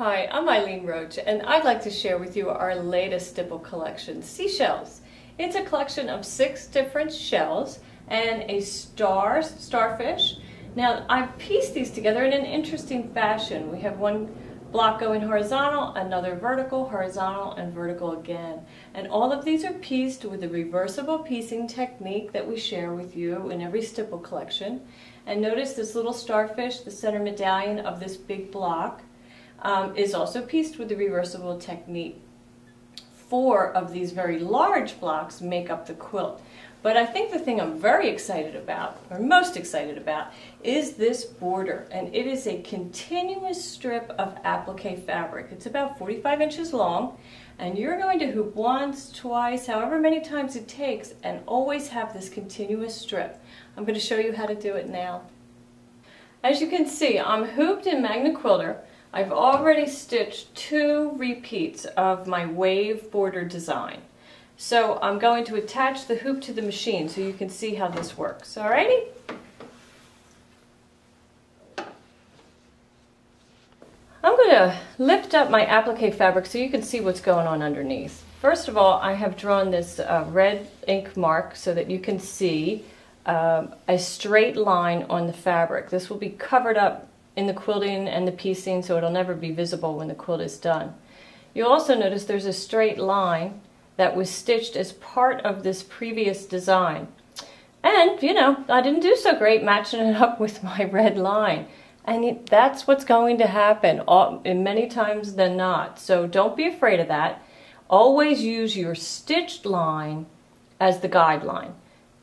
Hi, I'm Eileen Roach, and I'd like to share with you our latest Stipple collection, Seashells. It's a collection of 6 different shells and a starfish. Now, I've pieced these together in an interesting fashion. We have one block going horizontal, another vertical, horizontal, and vertical again. And all of these are pieced with a reversible piecing technique that we share with you in every Stipple collection. And notice this little starfish, the center medallion of this big block, is also pieced with the reversible technique. 4 of these very large blocks make up the quilt. But I think the thing I'm very excited about, or most excited about, is this border. And it is a continuous strip of applique fabric. It's about 45 inches long, and you're going to hoop once, twice, however many times it takes, and always have this continuous strip. I'm going to show you how to do it now. As you can see, I'm hooped in Magna Quilter. I've already stitched 2 repeats of my wave border design. So I'm going to attach the hoop to the machine so you can see how this works. Alrighty? I'm going to lift up my applique fabric so you can see what's going on underneath. First of all, I have drawn this red ink mark so that you can see a straight line on the fabric. This will be covered up in the quilting and the piecing, so it'll never be visible when the quilt is done. You'll also notice there's a straight line that was stitched as part of this previous design. And, you know, I didn't do so great matching it up with my red line. And that's what's going to happen many times than not. So don't be afraid of that. Always use your stitched line as the guideline.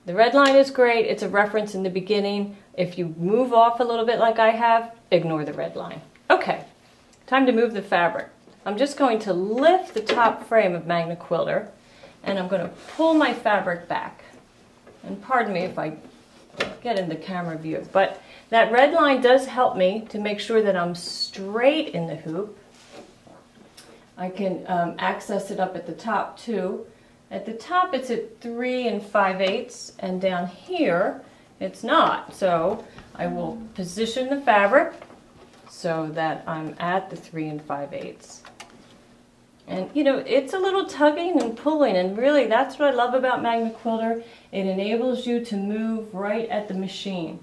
The red line is great. It's a reference in the beginning. If you move off a little bit like I have, ignore the red line. Okay, time to move the fabric. I'm just going to lift the top frame of Magna Quilter, and I'm going to pull my fabric back. And pardon me if I get in the camera view, but that red line does help me to make sure that I'm straight in the hoop. I can access it up at the top too. At the top it's at 3 5/8, and down here it's not. So I will position the fabric so that I'm at the 3 5/8. And you know, it's a little tugging and pulling, and really that's what I love about Magna Quilter. It enables you to move right at the machine.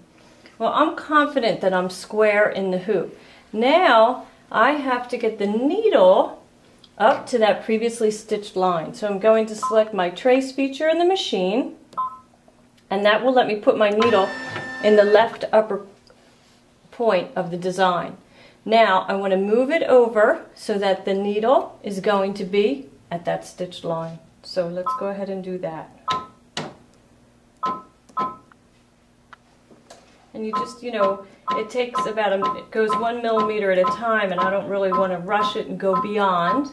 Well, I'm confident that I'm square in the hoop. Now I have to get the needle up to that previously stitched line. So I'm going to select my trace feature in the machine, and that will let me put my needle in the left upper point of the design. Now I want to move it over so that the needle is going to be at that stitched line. So let's go ahead and do that. And you just, you know, it takes about it goes 1 millimeter at a time, and I don't really want to rush it and go beyond.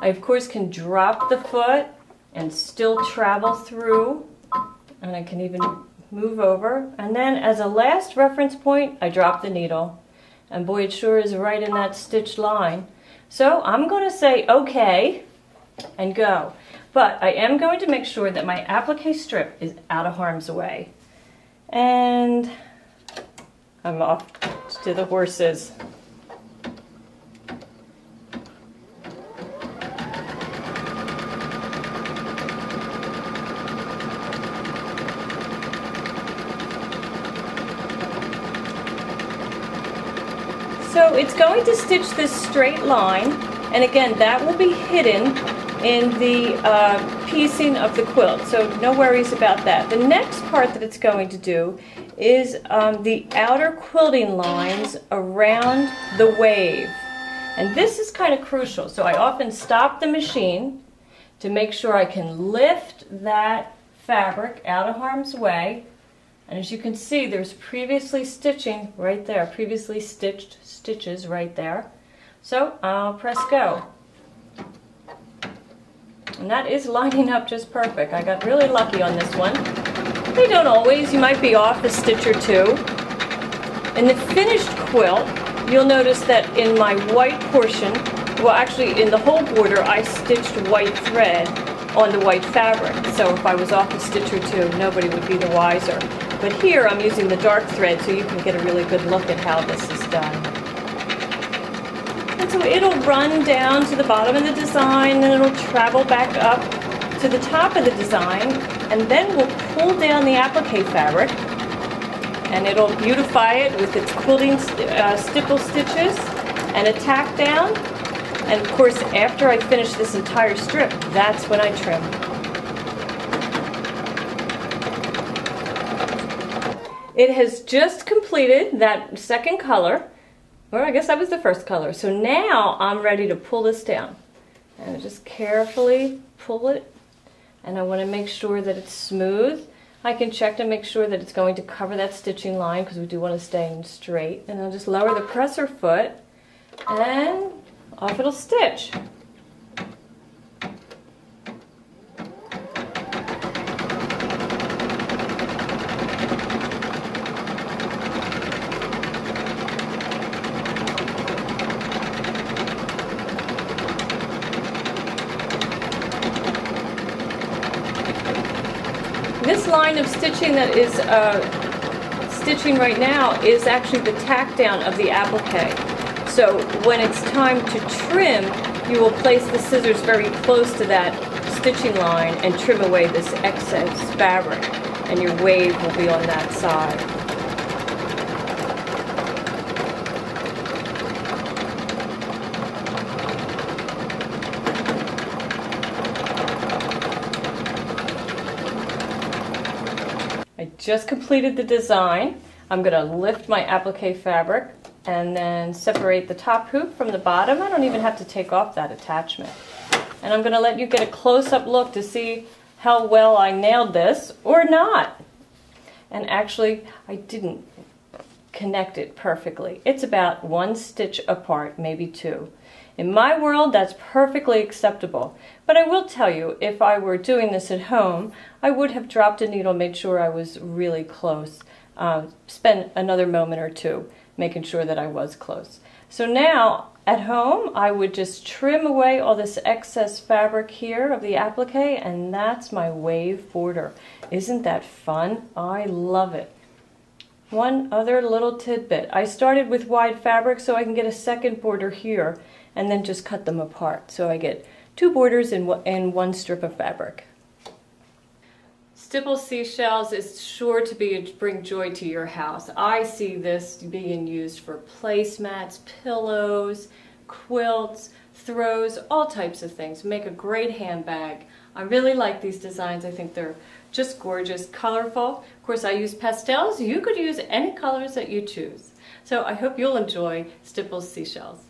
I of course can drop the foot and still travel through, and I can even move over. And then as a last reference point, I drop the needle. And boy, it sure is right in that stitched line. So I'm going to say okay and go. But I am going to make sure that my applique strip is out of harm's way. And I'm off to the horses. So it's going to stitch this straight line, and again that will be hidden in the piecing of the quilt, so no worries about that. The next part that it's going to do is the outer quilting lines around the wave, and this is kind of crucial. So I often stop the machine to make sure I can lift that fabric out of harm's way. And as you can see, there's previously stitching right there, previously stitched stitches right there. So I'll press go. And that is lining up just perfect. I got really lucky on this one. They don't always, you might be off a stitch or two. In the finished quilt, you'll notice that in my white portion, well actually in the whole border, I stitched white thread on the white fabric. So if I was off a stitch or two, nobody would be the wiser. But here I'm using the dark thread so you can get a really good look at how this is done. And so it'll run down to the bottom of the design, and it'll travel back up to the top of the design, and then we'll pull down the applique fabric, and it'll beautify it with its quilting stipple stitches and a tack down. And of course, after I finish this entire strip, that's when I trim. It has just completed that second color, or I guess that was the first color. So now I'm ready to pull this down. And just carefully pull it, and I want to make sure that it's smooth. I can check to make sure that it's going to cover that stitching line, because we do want to stay in straight. And I'll just lower the presser foot, and off it'll stitch. This line of stitching that is stitching right now is actually the tack down of the applique. So when it's time to trim, you will place the scissors very close to that stitching line and trim away this excess fabric, and your wave will be on that side. I just completed the design. I'm going to lift my applique fabric and then separate the top hoop from the bottom. I don't even have to take off that attachment. And I'm going to let you get a close-up look to see how well I nailed this or not. And actually, I didn't connect it perfectly. It's about 1 stitch apart, maybe 2. In my world, that's perfectly acceptable. But I will tell you, if I were doing this at home, I would have dropped a needle, made sure I was really close, spent another moment or two making sure that I was close. So now, at home, I would just trim away all this excess fabric here of the applique, and that's my wave border. Isn't that fun? I love it. One other little tidbit. I started with wide fabric so I can get a second border here, and then just cut them apart. So I get 2 borders in 1 strip of fabric. Stipple Seashells is sure to bring joy to your house. I see this being used for placemats, pillows, quilts, throws, all types of things. Make a great handbag. I really like these designs. I think they're just gorgeous, colorful. Of course, I use pastels. You could use any colors that you choose. So I hope you'll enjoy Stipple Seashells.